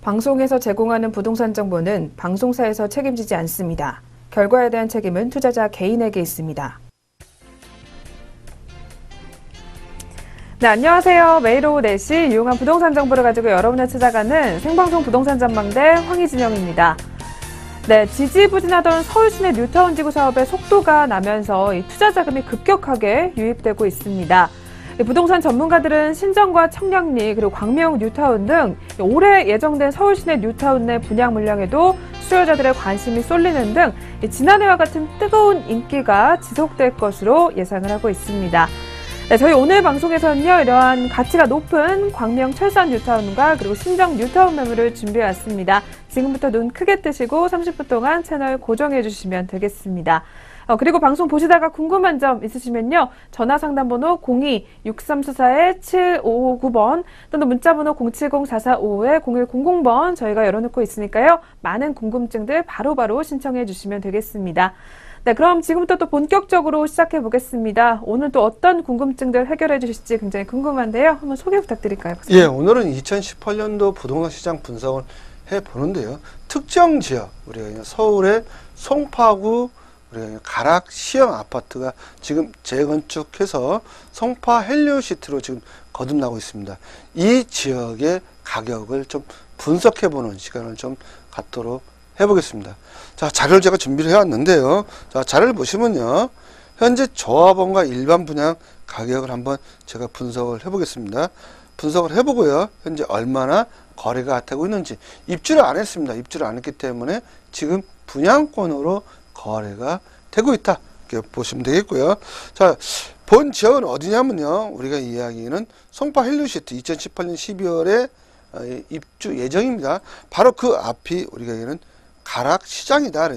방송에서 제공하는 부동산 정보는 방송사에서 책임지지 않습니다. 결과에 대한 책임은 투자자 개인에게 있습니다. 네, 안녕하세요. 매일 오후 4시 유용한 부동산 정보를 가지고 여러분을 찾아가는 생방송 부동산 전망대 황희진영입니다. 네, 지지부진하던 서울 시내 뉴타운 지구 사업의 속도가 나면서 이 투자 자금이 급격하게 유입되고 있습니다. 부동산 전문가들은 신정과 청량리 그리고 광명 뉴타운 등 올해 예정된 서울 시내 뉴타운 내 분양 물량에도 수요자들의 관심이 쏠리는 등 지난해와 같은 뜨거운 인기가 지속될 것으로 예상을 하고 있습니다. 네, 저희 오늘 방송에서는요, 이러한 가치가 높은 광명 철산 뉴타운과 그리고 신정 뉴타운 매물을 준비해 왔습니다. 지금부터 눈 크게 뜨시고 30분 동안 채널 고정해 주시면 되겠습니다. 그리고 방송 보시다가 궁금한 점 있으시면요, 전화 상담번호 02-6344-7559번 또는 문자번호 070-4455-0100번 저희가 열어놓고 있으니까요, 많은 궁금증들 바로바로 신청해 주시면 되겠습니다. 네, 그럼 지금부터 또 본격적으로 시작해 보겠습니다. 오늘 또 어떤 궁금증들 해결해 주실지 굉장히 궁금한데요. 한번 소개 부탁드릴까요, 박사님? 예, 오늘은 2018년도 부동산 시장 분석을 해보는데요. 특정 지역, 우리가 서울의 송파구 우리가 가락 시형 아파트가 지금 재건축해서 송파 헬리오시티로 지금 거듭나고 있습니다. 이 지역의 가격을 좀 분석해보는 시간을 좀 갖도록 해보겠습니다. 자, 자료를 제가 준비를 해왔는데요. 자, 자료를 보시면요, 현재 조합원과 일반 분양 가격을 한번 제가 분석을 해보겠습니다. 분석을 해보고요, 현재 얼마나 거래가 되고 있는지. 입주를 안 했습니다. 입주를 안 했기 때문에 지금 분양권으로 거래가 되고 있다, 이렇게 보시면 되겠고요. 자, 본 지역은 어디냐면요, 우리가 이야기는 송파 헬리오시티 2018년 12월에 입주 예정입니다. 바로 그 앞이 우리가 얘기는 가락 시장이다,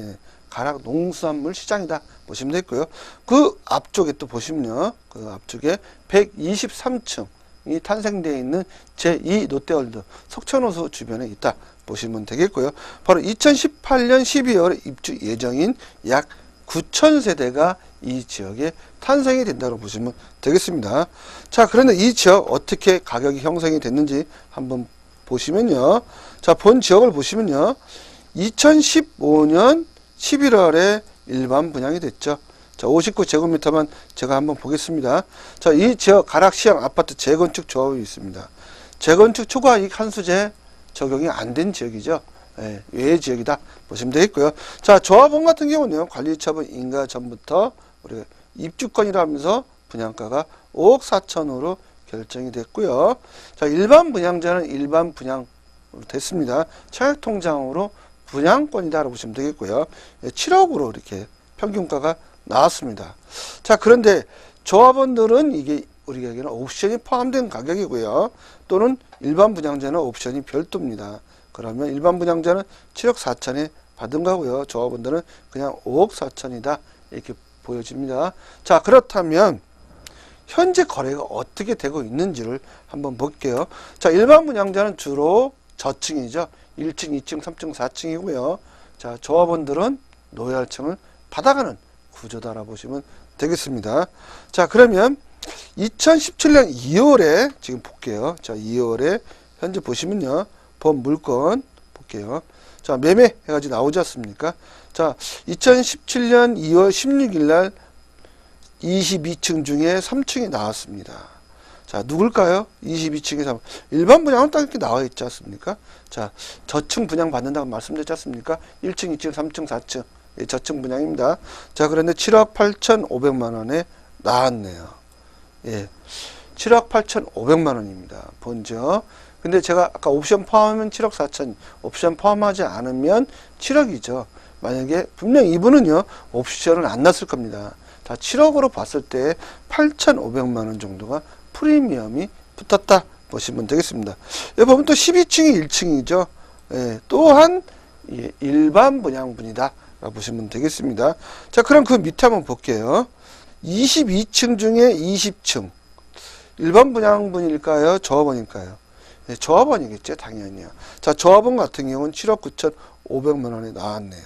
가락 농수산물 시장이다 보시면 되겠고요. 그 앞쪽에 또 보시면요, 그 앞쪽에 123층이 탄생되어 있는 제2 롯데월드 석천호수 주변에 있다 보시면 되겠고요. 바로 2018년 12월에 입주 예정인 약 9,000세대가 이 지역에 탄생이 된다고 보시면 되겠습니다. 자, 그런데 이 지역 어떻게 가격이 형성이 됐는지 한번 보시면요. 자, 본 지역을 보시면요, 2015년 11월에 일반 분양이 됐죠. 자, 59제곱미터만 제가 한번 보겠습니다. 자, 이 지역 가락시형 아파트 재건축 조합이 있습니다. 재건축 초과이익 한수제 적용이 안 된 지역이죠. 예, 외의 지역이다 보시면 되겠고요. 자, 조합원 같은 경우는요, 관리처분 인가 전부터 우리가 입주권이라면서 분양가가 5억 4천으로 결정이 됐고요. 자, 일반 분양자는 일반 분양 됐습니다. 차액통장으로 분양권이다라고 보시면 되겠고요. 7억으로 이렇게 평균가가 나왔습니다. 자, 그런데 조합원들은 이게 우리가 얘기하는 옵션이 포함된 가격이고요. 또는 일반 분양자는 옵션이 별도입니다. 그러면 일반 분양자는 7억 4천에 받은 거고요. 조합원들은 그냥 5억 4천이다, 이렇게 보여집니다. 자, 그렇다면 현재 거래가 어떻게 되고 있는지를 한번 볼게요. 자, 일반 분양자는 주로 저층이죠. 1층, 2층, 3층, 4층이고요. 자, 조합원들은 노열층을 받아가는 구조다라고 보시면 되겠습니다. 자, 그러면 2017년 2월에 지금 볼게요. 자, 2월에 현재 보시면요, 본 물건 볼게요. 자, 매매 해가지고 나오지 않습니까? 자, 2017년 2월 16일 날 22층 중에 3층이 나왔습니다. 자, 누굴까요? 22층에 3. 일반 분양은 딱 이렇게 나와 있지 않습니까? 자, 저층 분양 받는다고 말씀드렸지 않습니까? 1층, 2층, 3층, 4층. 예, 저층 분양입니다. 자, 그런데 7억 8,500만 원에 나왔네요. 예. 7억 8,500만 원입니다. 본적. 근데 제가 아까 옵션 포함하면 7억 4천, 옵션 포함하지 않으면 7억이죠. 만약에 분명 이분은요, 옵션을 안 놨을 겁니다. 자, 7억으로 봤을 때 8,500만 원 정도가 프리미엄이 붙었다 보시면 되겠습니다. 여기 보면 또 12층이 1층이죠. 예, 또한 예, 일반 분양분이다 라고 보시면 되겠습니다. 자, 그럼 그 밑에 한번 볼게요. 22층 중에 20층 일반 분양분일까요? 조합원일까요? 네, 조합원이겠죠, 당연히요. 자, 조합원 같은 경우는 7억 9,500만 원에 나왔네요.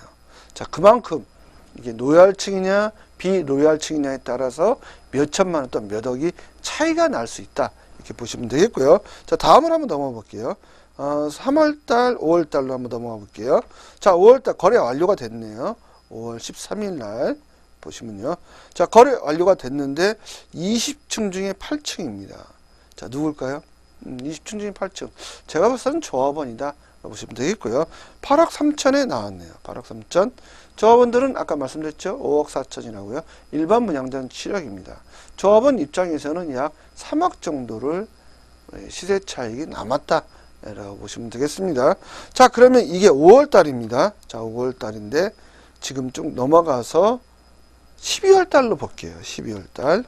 자, 그만큼 이게 노열층이냐 비노열층이냐에 따라서 몇 천만 원 또 몇 억이 차이가 날 수 있다, 이렇게 보시면 되겠고요. 자, 다음을 한번 넘어가 볼게요. 3월달, 5월달로 한번 넘어가 볼게요. 자, 5월달 거래 완료가 됐네요. 5월 13일 날 보시면요. 자, 거래 완료가 됐는데 20층 중에 8층입니다. 자, 누굴까요? 20층 중에 8층. 제가 봤을 때는 조합원이다 보시면 되겠고요. 8억 3천에 나왔네요. 8억 3천. 조합원들은 아까 말씀드렸죠. 5억 4천이라고요. 일반 분양자는 7억입니다. 조합원 입장에서는 약 3억 정도를 시세 차익이 남았다 라고 보시면 되겠습니다. 자, 그러면 이게 5월 달입니다. 자, 5월 달인데 지금 좀 넘어가서 12월 달로 볼게요. 12월 달.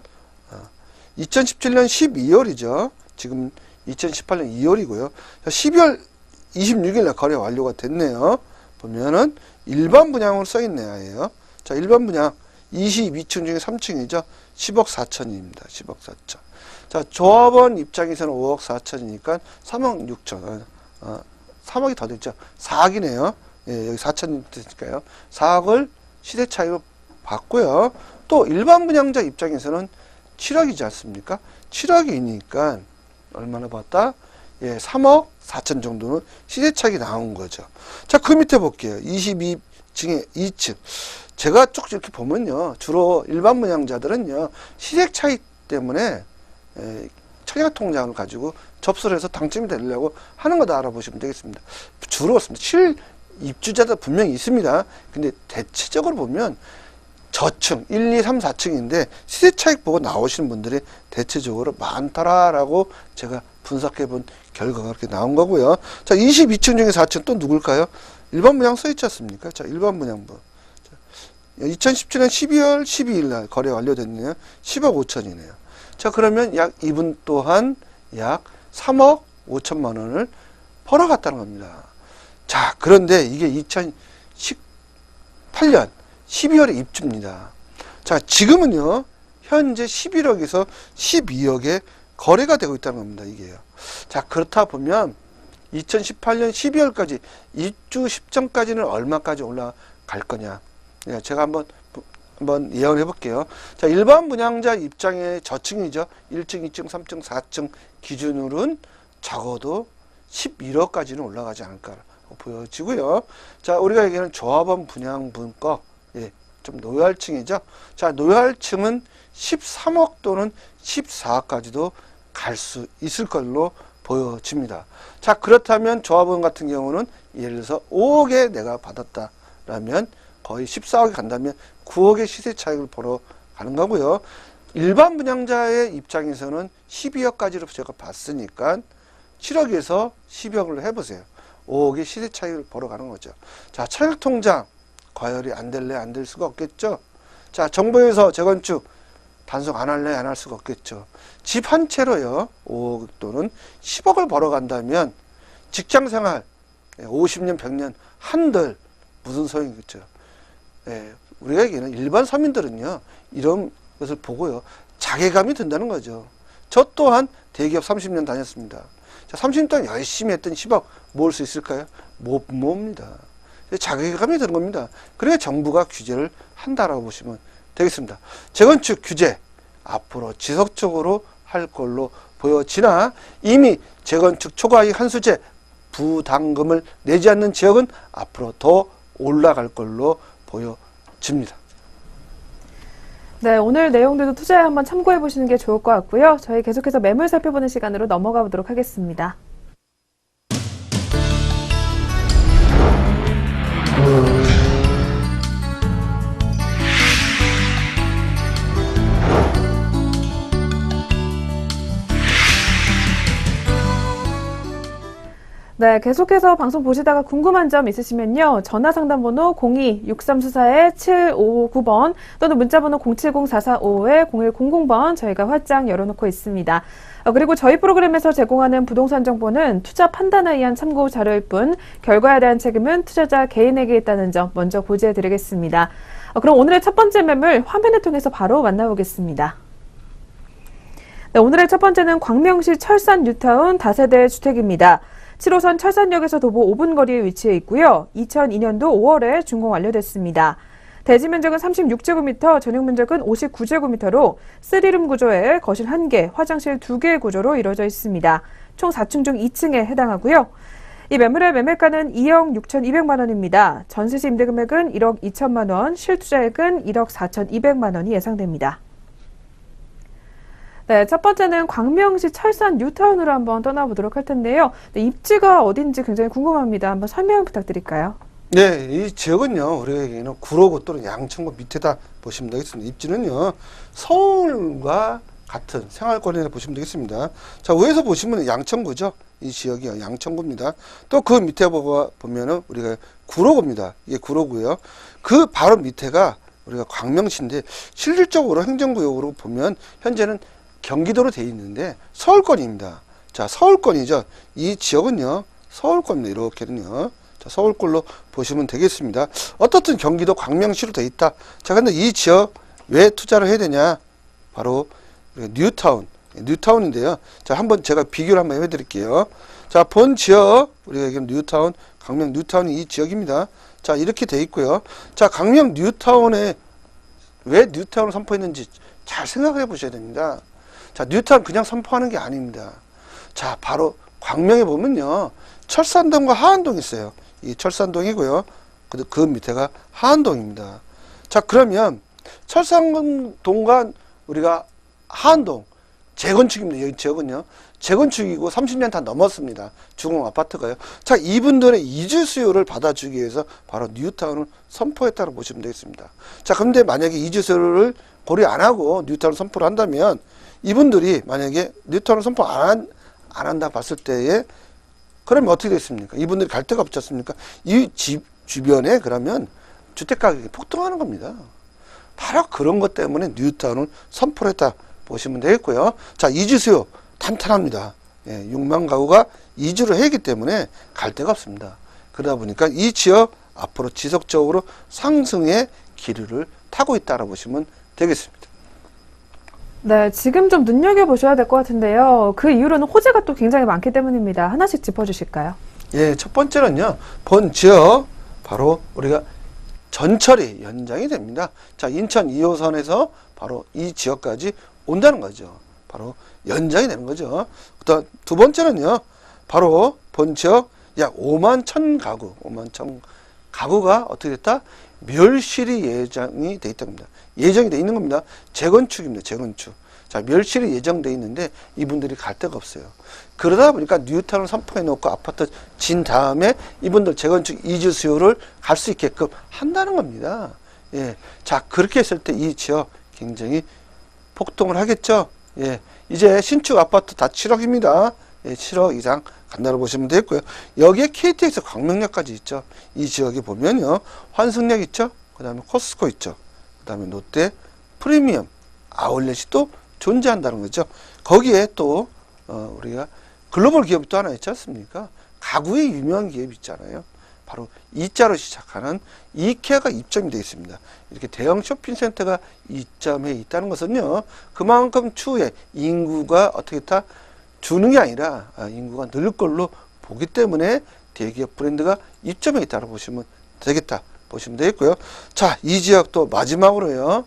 2017년 12월이죠. 지금 2018년 2월이고요. 자, 12월 26일 날 거래 완료가 됐네요. 보면은 일반 분양으로 써 있네요. 아예요. 자, 일반 분양 22층 중에 3층이죠. 10억 4천입니다. 10억 4천. 자, 조합원 입장에서는 5억 4천이니까 3억 6천. 3억이 더 됐죠. 4억이네요. 예, 여기 4천 됐으니까요. 4억을 시세 차익으로 받고요. 또 일반 분양자 입장에서는 7억이지 않습니까? 7억이니까 얼마나 받다? 예, 3억 4천 정도는 시세 차익이 나온 거죠. 자, 그 밑에 볼게요. 22층에 2층. 제가 쭉 이렇게 보면요. 주로 일반 분양자들은요. 시세 차익 때문에 청약 통장을 가지고 접수를 해서 당첨이 되려고 하는 거다 알아보시면 되겠습니다. 주로 실 입주자도 분명히 있습니다. 근데 대체적으로 보면 저층 1, 2, 3, 4층인데 시세 차익 보고 나오시는 분들이 대체적으로 많더라라고 제가 분석해 본 결과가 그렇게 나온 거고요. 자, 22층 중에 4층 또 누굴까요? 일반 분양 써 있지 않습니까? 자, 일반 분양부. 2017년 12월 12일 날 거래 완료됐네요. 10억 5천이네요. 자, 그러면 약 이분 또한 약 3억 5천만 원을 벌어갔다는 겁니다. 자, 그런데 이게 2018년 12월에 입주입니다. 자, 지금은요, 현재 11억에서 12억에 거래가 되고 있다는 겁니다. 이게요. 자, 그렇다 보면 2018년 12월까지 입주 시점까지는 얼마까지 올라갈 거냐. 제가 한번 예언을 해볼게요. 자, 일반 분양자 입장의 저층이죠. 1층, 2층, 3층, 4층 기준으로는 적어도 11억까지는 올라가지 않을까 보여지고요. 자, 우리가 얘기하는 조합원 분양분권, 예, 좀 노열층이죠. 자, 노열층은 13억 또는 14억까지도 갈 수 있을 걸로 보여집니다. 자, 그렇다면 조합원 같은 경우는 예를 들어서 5억에 내가 받았다라면 거의 14억이 간다면 9억의 시세 차익을 벌어 가는 거고요. 일반 분양자의 입장에서는 12억까지로 제가 봤으니까 7억에서 12억을 해보세요. 5억의 시세 차익을 벌어 가는 거죠. 자, 청약통장 과열이 안 될래 안 될 수가 없겠죠. 자, 정부에서 재건축 단속 안 할래 안 할 수가 없겠죠. 집 한 채로요 5억 또는 10억을 벌어 간다면 직장생활 50년 100년 한들 무슨 소용이겠죠. 예, 우리가 얘기하는 일반 서민들은요 이런 것을 보고요 자괴감이 든다는 거죠. 저 또한 대기업 30년 다녔습니다. 자, 30년 동안 열심히 했던 10억 모을 수 있을까요? 못 모읍니다. 자괴감이 드는 겁니다. 그래야 정부가 규제를 한다라고 보시면 되겠습니다. 재건축 규제 앞으로 지속적으로 할 걸로 보여지나 이미 재건축 초과이익 한수제 부담금을 내지 않는 지역은 앞으로 더 올라갈 걸로 보여집니다. 네, 오늘 내용들도 투자에 한번 참고해 보시는 게 좋을 것 같고요. 저희 계속해서 매물 살펴보는 시간으로 넘어가 보도록 하겠습니다. 네, 계속해서 방송 보시다가 궁금한 점 있으시면요. 전화상담번호 02-6344-7559번 또는 문자번호 070-4455-0100번 저희가 활짝 열어놓고 있습니다. 그리고 저희 프로그램에서 제공하는 부동산 정보는 투자 판단에 의한 참고 자료일 뿐 결과에 대한 책임은 투자자 개인에게 있다는 점 먼저 고지해 드리겠습니다. 그럼 오늘의 첫 번째 매물 화면을 통해서 바로 만나보겠습니다. 네, 오늘의 첫 번째는 광명시 철산 뉴타운 다세대 주택입니다. 7호선 철산역에서 도보 5분 거리에 위치해 있고요. 2002년도 5월에 준공 완료됐습니다. 대지 면적은 36제곱미터, 전용 면적은 59제곱미터로 3룸 구조에 거실 1개, 화장실 2개의 구조로 이루어져 있습니다. 총 4층 중 2층에 해당하고요. 이 매물의 매매가는 2억 6,200만 원입니다. 전세시 임대금액은 1억 2천만 원, 실투자액은 1억 4,200만 원이 예상됩니다. 네, 첫 번째는 광명시 철산 뉴타운으로 한번 떠나보도록 할 텐데요. 네, 입지가 어딘지 굉장히 궁금합니다. 한번 설명 부탁드릴까요? 네, 이 지역은요, 우리에게는 구로구 또는 양천구 밑에다 보시면 되겠습니다. 입지는요, 서울과 같은 생활권이라 보시면 되겠습니다. 자, 위에서 보시면 양천구죠. 이 지역이요, 양천구입니다. 또 그 밑에 보면은 우리가 구로구입니다. 이게 구로구요. 그 바로 밑에가 우리가 광명시인데, 실질적으로 행정구역으로 보면 현재는 경기도로 되어 있는데 서울권입니다. 자, 서울권이죠. 이 지역은요, 서울권입니다. 이렇게는요. 자, 서울권로 보시면 되겠습니다. 어떻든 경기도 광명시로 되어 있다. 자, 근데 이 지역 왜 투자를 해야 되냐? 바로 뉴타운인데요. 자, 한번 제가 비교를 한번 해드릴게요. 자, 본 지역, 우리가 지금 뉴타운, 광명 뉴타운이 이 지역입니다. 자, 이렇게 되어 있고요. 자, 광명 뉴타운에 왜 뉴타운을 선포했는지 잘 생각해 보셔야 됩니다. 자, 뉴타운 그냥 선포하는 게 아닙니다. 자, 바로 광명에 보면요, 철산동과 하안동이 있어요. 이 철산동이고요. 그 밑에가 하안동입니다. 자, 그러면 철산동과 우리가 하안동 재건축입니다. 여기 지역은요, 재건축이고 30년 다 넘었습니다. 주공 아파트가요. 자, 이분들의 이주 수요를 받아주기 위해서 바로 뉴타운을 선포했다고 보시면 되겠습니다. 자, 근데 만약에 이주 수요를 고려 안 하고 뉴타운을 선포를 한다면, 이분들이 만약에 뉴타운을 선포 안 한다 봤을 때에, 그러면 어떻게 됐습니까? 이분들이 갈 데가 없지 않습니까? 이 집 주변에 그러면 주택 가격이 폭등하는 겁니다. 바로 그런 것 때문에 뉴타운을 선포를 했다 보시면 되겠고요. 자, 이주 수요 탄탄합니다. 예, 6만 가구가 이주를 했기 때문에 갈 데가 없습니다. 그러다 보니까 이 지역 앞으로 지속적으로 상승의 기류를 타고 있다고 보시면 되겠습니다. 네, 지금 좀 눈여겨보셔야 될 것 같은데요. 그 이유로는 호재가 또 굉장히 많기 때문입니다. 하나씩 짚어주실까요? 예, 첫 번째는요, 본 지역, 바로 우리가 전철이 연장이 됩니다. 자, 인천 2호선에서 바로 이 지역까지 온다는 거죠. 바로 연장이 되는 거죠. 그다음 두 번째는요, 바로 본 지역 약 5만 1천 가구, 5만 1천 가구가 어떻게 됐다? 멸실이 예정이 돼 있답니다. 예정이 돼 있는 겁니다. 재건축입니다. 재건축. 자, 멸실이 예정돼 있는데 이분들이 갈 데가 없어요. 그러다 보니까 뉴타운을 선포해 놓고 아파트 진 다음에 이분들 재건축 이주 수요를 갈 수 있게끔 한다는 겁니다. 예. 자, 그렇게 했을 때 이 지역 굉장히 폭등을 하겠죠. 예. 이제 신축 아파트 다 7억입니다. 예, 7억 이상 간다고 보시면 되겠고요. 여기에 KTX 광명역까지 있죠. 이 지역에 보면요, 환승역 있죠. 그 다음에 코스코 있죠. 그 다음에 롯데 프리미엄 아울렛이 또 존재한다는 거죠. 거기에 또 우리가 글로벌 기업이 또 하나 있지 않습니까? 가구의 유명한 기업이 있잖아요. 바로 이자로 시작하는 이케아가 입점이 되어 있습니다. 이렇게 대형 쇼핑센터가 입점해 있다는 것은요, 그만큼 추후에 인구가 어떻게 다 주는 게 아니라 인구가 늘 걸로 보기 때문에 대기업 브랜드가 입점해 있다고 보시면 되겠다 보시면 되겠고요. 자, 이 지역도 마지막으로요,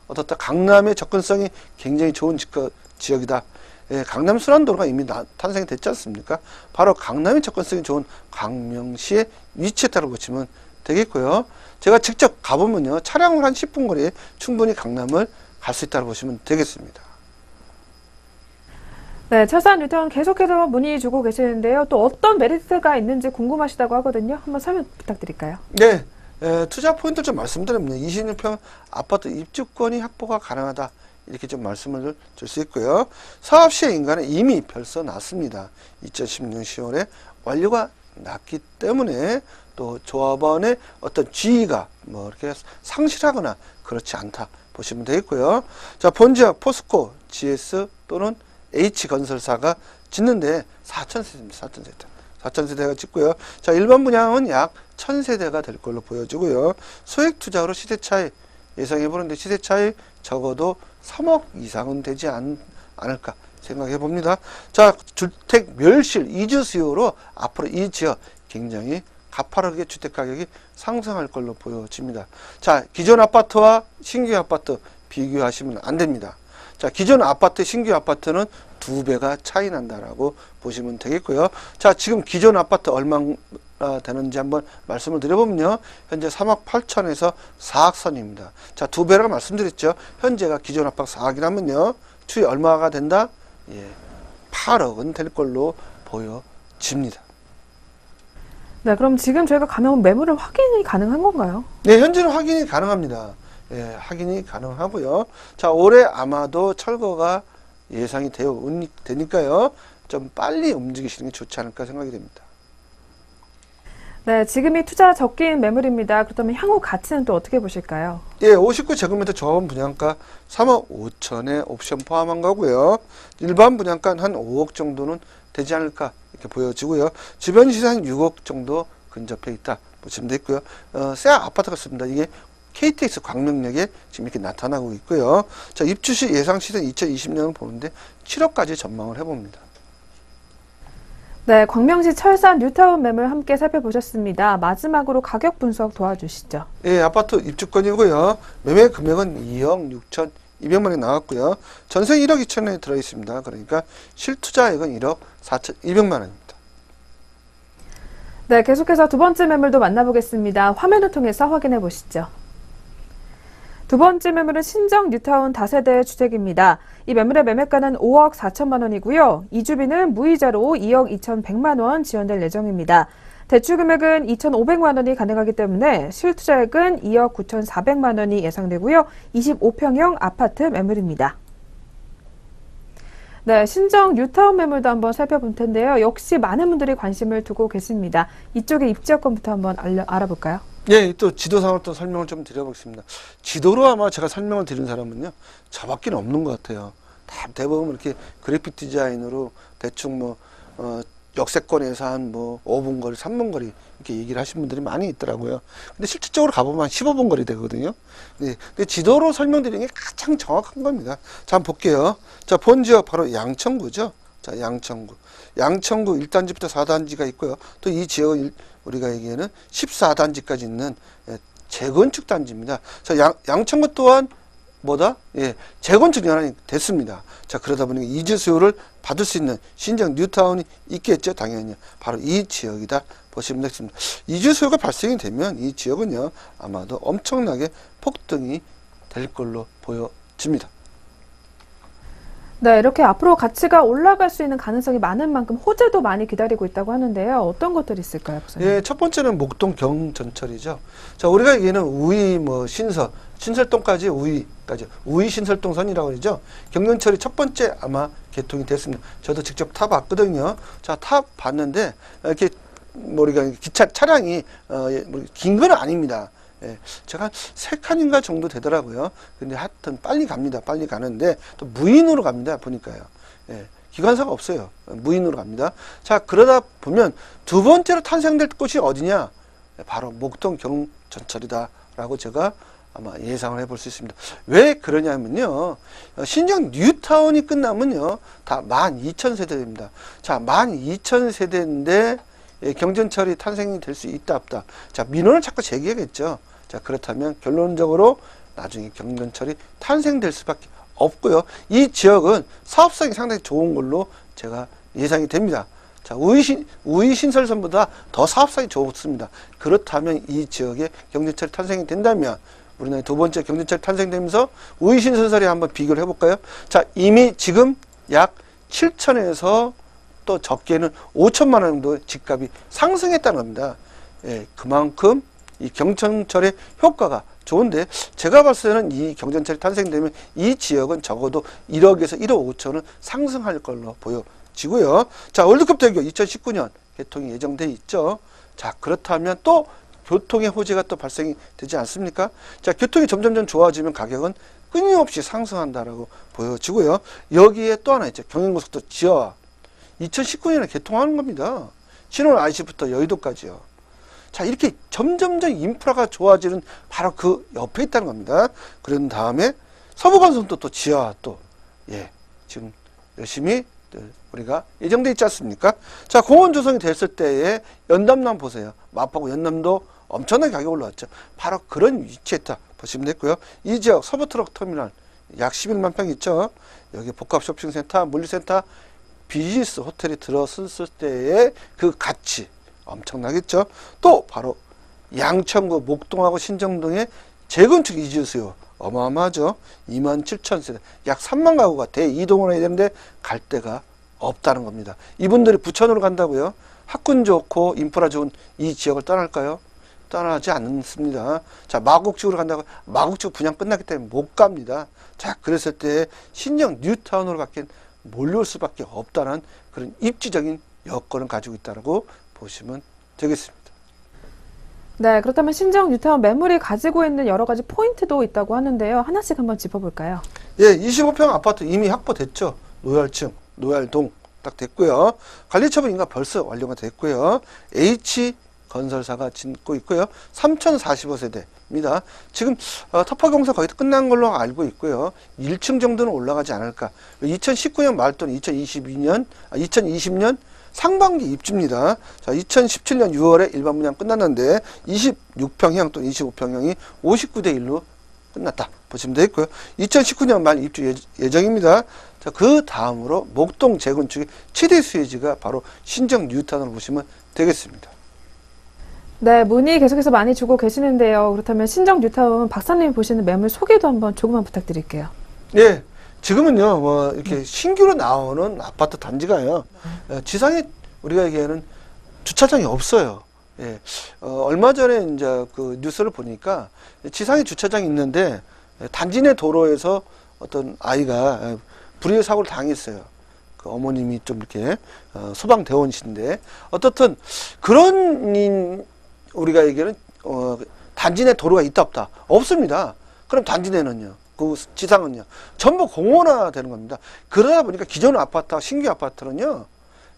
어떻다 강남의 접근성이 굉장히 좋은 지역이다. 예, 강남 순환도로가 이미 탄생이 됐지 않습니까? 바로 강남의 접근성이 좋은 광명시에 위치했다고 보시면 되겠고요. 제가 직접 가보면요, 차량으로 한 10분 거리에 충분히 강남을 갈 수 있다고 보시면 되겠습니다. 네, 철산 뉴타운 계속해서 문의 주고 계시는데요. 또 어떤 메리트가 있는지 궁금하시다고 하거든요. 한번 설명 부탁드릴까요? 네, 투자 포인트 좀 말씀드립니다. 26평 아파트 입주권이 확보가 가능하다. 이렇게 좀 말씀을 줄 수 있고요. 사업 시행 인가는 이미 벌써 났습니다. 2016년 10월에 완료가 났기 때문에 또 조합원의 어떤 지위가 뭐 이렇게 상실하거나 그렇지 않다 보시면 되겠고요. 자, 본지역 포스코, GS 또는 H건설사가 짓는데 4,000세대입니다. 4,000세대. 4,000세대가 짓고요. 자, 일반 분양은 약 1,000세대가 될 걸로 보여지고요. 소액 투자로 시세 차이 예상해 보는데 시세 차이 적어도 3억 이상은 되지 않을까 생각해 봅니다. 자, 주택 멸실 이주 수요로 앞으로 이 지역 굉장히 가파르게 주택 가격이 상승할 걸로 보여집니다. 자, 기존 아파트와 신규 아파트 비교하시면 안 됩니다. 자, 기존 아파트, 신규 아파트는 2배가 차이 난다라고 보시면 되겠고요. 자, 지금 기존 아파트 얼마나 되는지 한번 말씀을 드려보면요. 현재 3억 8천에서 4억 선입니다. 자, 2배라고 말씀드렸죠. 현재가 기존 아파트 4억이라면요. 추후 얼마가 된다? 예, 8억은 될 걸로 보여집니다. 네, 그럼 지금 저희가 가면 매물을 확인이 가능한 건가요? 네, 현재는 확인이 가능합니다. 예, 확인이 가능하고요. 자, 올해 아마도 철거가 예상이 되니까요. 좀 빨리 움직이시는 게 좋지 않을까 생각이 됩니다. 네, 지금이 투자 적기인 매물입니다. 그렇다면 향후 가치는 또 어떻게 보실까요? 예, 59제곱미터 저온 분양가 3억 5천에 옵션 포함한 거고요. 일반 분양가 한 5억 정도는 되지 않을까 이렇게 보여지고요. 주변 시세는 6억 정도 근접해 있다 보시면 되고요. 새 아파트 같습니다. 이게 KTX 광명역에 지금 이렇게 나타나고 있고요. 자, 입주 시 예상 시세는 2020년을 보는데 7억까지 전망을 해봅니다. 네, 광명시 철산 뉴타운 매물 함께 살펴보셨습니다. 마지막으로 가격 분석 도와주시죠. 예, 아파트 입주권이고요. 매매 금액은 2억 6,200만 원이 나왔고요. 전세 1억 2천 원이 들어 있습니다. 그러니까 실투자액은 1억 4,200만 원입니다. 네, 계속해서 두 번째 매물도 만나보겠습니다. 화면을 통해서 확인해 보시죠. 두 번째 매물은 신정 뉴타운 다세대 주택입니다. 이 매물의 매매가는 5억 4천만 원이고요. 이주비는 무이자로 2억 2,100만 원 지원될 예정입니다. 대출 금액은 2,500만 원이 가능하기 때문에 실투자액은 2억 9,400만 원이 예상되고요. 25평형 아파트 매물입니다. 네, 신정 뉴타운 매물도 한번 살펴볼 텐데요. 역시 많은 분들이 관심을 두고 계십니다. 이쪽의 입지여건부터 한번 알아볼까요? 예, 또 지도상을 또 설명을 좀 드려보겠습니다. 지도로 아마 제가 설명을 드린 사람은요, 저밖에 없는 것 같아요. 다 대부분 이렇게 그래픽 디자인으로 대충 뭐, 역세권에서 한 뭐 5분 거리, 3분 거리 이렇게 얘기를 하시는 분들이 많이 있더라고요. 근데 실질적으로 가보면 한 15분 거리 되거든요. 네, 근데 지도로 설명드리는 게 가장 정확한 겁니다. 자, 한번 볼게요. 자, 본 지역 바로 양천구죠. 자, 양천구 1단지부터 4단지가 있고요. 또 이 지역은 우리가 얘기하는 14단지까지 있는 재건축 단지입니다. 자, 양천구 또한 뭐다? 예, 재건축 연한이 됐습니다. 자, 그러다 보니까 이주 수요를 받을 수 있는 신정 뉴타운이 있겠죠, 당연히. 바로 이 지역이다 보시면 되겠습니다. 이주 수요가 발생이 되면 이 지역은요, 아마도 엄청나게 폭등이 될 걸로 보여집니다. 네, 이렇게 앞으로 가치가 올라갈 수 있는 가능성이 많은 만큼 호재도 많이 기다리고 있다고 하는데요. 어떤 것들이 있을까요, 박사님? 예, 첫 번째는 목동 경전철이죠. 자, 우리가 얘기하는 우이 신설동까지 우이 신설동선이라고 그러죠. 경전철이 첫 번째 아마 개통이 됐습니다. 저도 직접 타봤거든요. 자, 타봤는데 이렇게 우리가 기차 차량이 긴 건 아닙니다. 예, 제가 3칸인가 정도 되더라고요. 근데 하여튼 빨리 갑니다. 빨리 가는데 또 무인으로 갑니다. 보니까요. 예, 기관사가 없어요. 무인으로 갑니다. 자, 그러다 보면 두 번째로 탄생될 곳이 어디냐? 바로 목동 경전철이다라고 제가 아마 예상을 해볼 수 있습니다. 왜 그러냐면요. 신정 뉴타운이 끝나면요. 다 12,000세대입니다. 자, 12,000세대인데 경전철이 탄생이 될 수 있다 없다. 자, 민원을 자꾸 제기하겠죠. 자, 그렇다면 결론적으로 나중에 경전철이 탄생될 수밖에 없고요. 이 지역은 사업성이 상당히 좋은 걸로 제가 예상이 됩니다. 자, 우이 신설선보다 더 사업성이 좋습니다. 그렇다면 이 지역에 경전철이 탄생이 된다면 우리나라의 두 번째 경전철이 탄생되면서 우이 신설설에 한번 비교를 해볼까요? 자, 이미 지금 약 7천에서 또 적게는 5천만 원 정도 집값이 상승했다는 겁니다. 예, 그만큼 이 경전철의 효과가 좋은데 제가 봤을 때는 이 경전철이 탄생되면 이 지역은 적어도 1억에서 1억 5천은 상승할 걸로 보여지고요. 자, 월드컵 대교 2019년 개통이 예정돼 있죠. 자, 그렇다면 또 교통의 호재가 또 발생이 되지 않습니까? 자, 교통이 점점점 좋아지면 가격은 끊임없이 상승한다라고 보여지고요. 여기에 또 하나 있죠. 경인고속도로 지하 2019년에 개통하는 겁니다. 신월 IC부터 여의도까지요. 자, 이렇게 점점점 인프라가 좋아지는 바로 그 옆에 있다는 겁니다. 그런 다음에 서부간선도 또 지하 지금 열심히 우리가 예정돼 있지 않습니까? 자, 공원 조성이 됐을 때에 연담남 보세요. 마포구 연남도 엄청나게 가격이 올라왔죠. 바로 그런 위치에 있다 보시면 됐고요. 이 지역 서부트럭 터미널 약 11만 평 있죠. 여기 복합 쇼핑센터, 물류센터, 비즈니스 호텔이 들어섰을 때의 그 가치 엄청나겠죠. 또 바로 양천구 목동하고 신정동의 재건축 이주 수요 어마어마하죠. 27,000세대, 약 3만 가구가 대이동을 해야 되는데 갈 데가 없다는 겁니다. 이분들이 부천으로 간다고요? 학군 좋고 인프라 좋은 이 지역을 떠날까요? 떠나지 않습니다. 자, 마곡지구로 간다고 마곡지구 분양 끝났기 때문에 못 갑니다. 자, 그랬을 때 신정 뉴타운으로 밖에 몰려올 수밖에 없다는 그런 입지적인 여건을 가지고 있다고 보시면 되겠습니다. 네, 그렇다면 신정 뉴타운 매물이 가지고 있는 여러 가지 포인트도 있다고 하는데요. 하나씩 한번 짚어볼까요? 예, 25평 아파트 이미 확보됐죠. 노열층, 노열동 딱 됐고요. 관리처분인가 벌써 완료가 됐고요. H건설사가 짓고 있고요. 3045세대입니다. 지금 터프공사 거의 끝난 걸로 알고 있고요. 1층 정도는 올라가지 않을까. 2019년 말 또는 2020년 상반기 입주입니다. 자, 2017년 6월에 일반 분양 끝났는데 26평형 또는 25평형이 59대 1로 끝났다 보시면 되겠고요. 2019년 말 입주 예정입니다. 자, 그 다음으로 목동 재건축의 최대 수혜지가 바로 신정 뉴타운을 보시면 되겠습니다. 네, 문의 계속해서 많이 주고 계시는데요. 그렇다면 신정 뉴타운 박사님이 보시는 매물 소개도 한번 조금만 부탁드릴게요. 예. 지금은요, 뭐, 이렇게 신규로 나오는 아파트 단지가요, 지상에 우리가 얘기하는 주차장이 없어요. 예. 얼마 전에 이제 그 뉴스를 보니까 지상에 주차장이 있는데 단지 내 도로에서 어떤 아이가 불의의 사고를 당했어요. 그 어머님이 좀 이렇게 소방대원이신데, 어떻든 그런 우리가 얘기하는 단지 내 도로가 있다 없다? 없습니다. 그럼 단지 내는요? 그 지상은요, 전부 공원화 되는 겁니다. 그러다 보니까 기존 아파트와 신규 아파트는요,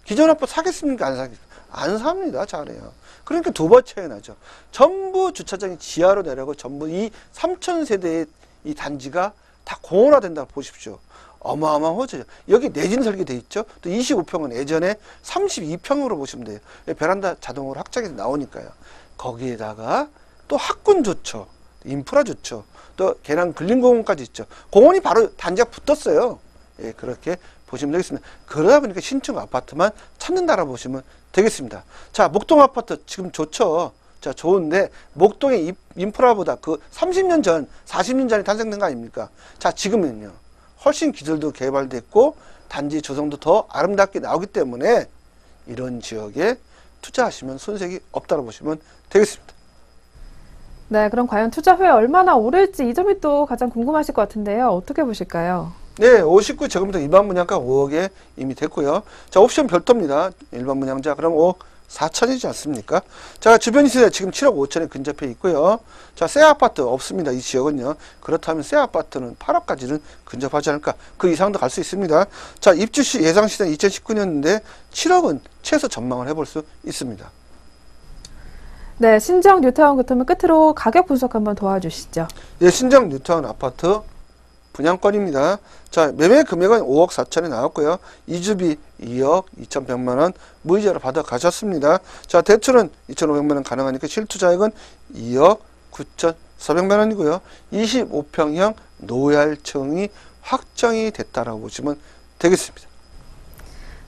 기존 아파트 사겠습니까? 안 사겠습니까? 안 삽니다. 잘해요. 그러니까 두 번 차이 나죠. 전부 주차장이 지하로 내려고 전부 이 3,000세대의 이 단지가 다 공원화 된다고 보십시오. 어마어마한 호재죠. 여기 내진 설계돼 있죠. 또 25평은 예전에 32평으로 보시면 돼요. 베란다 자동으로 확장해서 나오니까요. 거기에다가 또 학군 좋죠. 인프라 좋죠. 또 계남 근린공원까지 있죠. 공원이 바로 단지가 붙었어요. 예, 그렇게 보시면 되겠습니다. 그러다 보니까 신축 아파트만 찾는다라고 보시면 되겠습니다. 자, 목동 아파트 지금 좋죠. 자, 좋은데 목동의 인프라보다 그 30년 전, 40년 전에 탄생된 거 아닙니까? 자, 지금은요, 훨씬 기술도 개발됐고 단지 조성도 더 아름답게 나오기 때문에 이런 지역에 투자하시면 손색이 없다고 보시면 되겠습니다. 네, 그럼 과연 투자 후에 얼마나 오를지 이 점이 또 가장 궁금하실 것 같은데요. 어떻게 보실까요? 네, 59제곱미터 일반 분양가 5억에 이미 됐고요. 자, 옵션 별도입니다. 일반 분양자 그럼 5억 4천이지 않습니까? 자, 주변 시세 지금 7억 5천에 근접해 있고요. 자, 새 아파트 없습니다. 이 지역은요. 그렇다면 새 아파트는 8억까지는 근접하지 않을까. 그 이상도 갈 수 있습니다. 자, 입주 시 예상 시세는 2019년인데 7억은 최소 전망을 해볼 수 있습니다. 네, 신정 뉴타운 그렇다면 끝으로 가격 분석 한번 도와주시죠. 예, 신정 뉴타운 아파트 분양권입니다. 자, 매매 금액은 5억 4천에 나왔고요. 이주비 2억 2,100만 원 무이자로 받아 가셨습니다. 자, 대출은 2,500만 원 가능하니까 실투자액은 2억 9,400만 원이고요. 25평형 노얄층이 확정이 됐다라고 보시면 되겠습니다.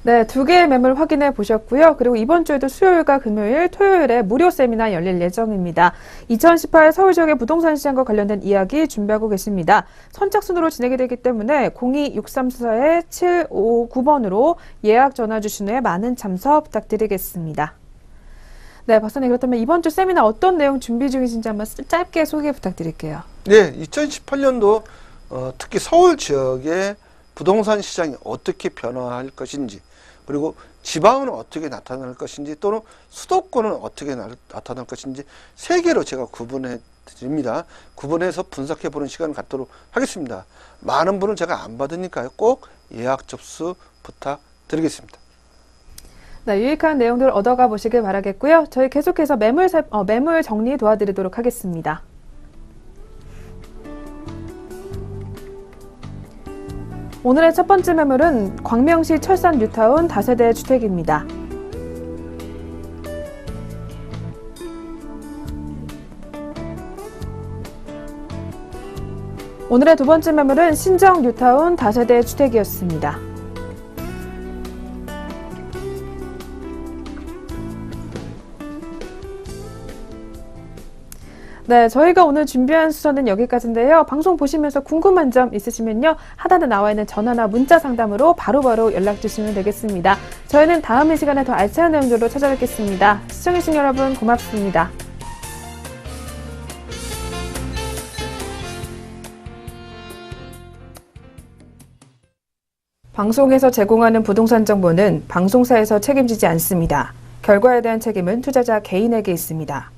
네, 두 개의 매물 확인해 보셨고요. 그리고 이번 주에도 수요일과 금요일, 토요일에 무료 세미나 열릴 예정입니다. 2018 서울 지역의 부동산 시장과 관련된 이야기 준비하고 계십니다. 선착순으로 진행이 되기 때문에 02-634-7559번으로 예약 전화 주신 후에 많은 참석 부탁드리겠습니다. 네, 박사님, 그렇다면 이번 주 세미나 어떤 내용 준비 중이신지 한번 짧게 소개 부탁드릴게요. 네, 2018년도 특히 서울 지역의 부동산 시장이 어떻게 변화할 것인지, 그리고 지방은 어떻게 나타날 것인지, 또는 수도권은 어떻게 나타날 것인지 세 개로 제가 구분해 드립니다. 구분해서 분석해 보는 시간을 갖도록 하겠습니다. 많은 분은 제가 안 받으니까요. 꼭 예약 접수 부탁드리겠습니다. 네, 유익한 내용들 얻어가 보시길 바라겠고요. 저희 계속해서 매물 정리 도와드리도록 하겠습니다. 오늘의 첫 번째 매물은 광명시 철산 뉴타운 다세대 주택입니다. 오늘의 두 번째 매물은 신정 뉴타운 다세대 주택이었습니다. 네, 저희가 오늘 준비한 수선은 여기까지인데요. 방송 보시면서 궁금한 점 있으시면요. 하단에 나와 있는 전화나 문자 상담으로 바로바로 연락 주시면 되겠습니다. 저희는 다음 이 시간에 더 알찬 내용들로 찾아뵙겠습니다. 시청해주신 여러분 고맙습니다. 방송에서 제공하는 부동산 정보는 방송사에서 책임지지 않습니다. 결과에 대한 책임은 투자자 개인에게 있습니다.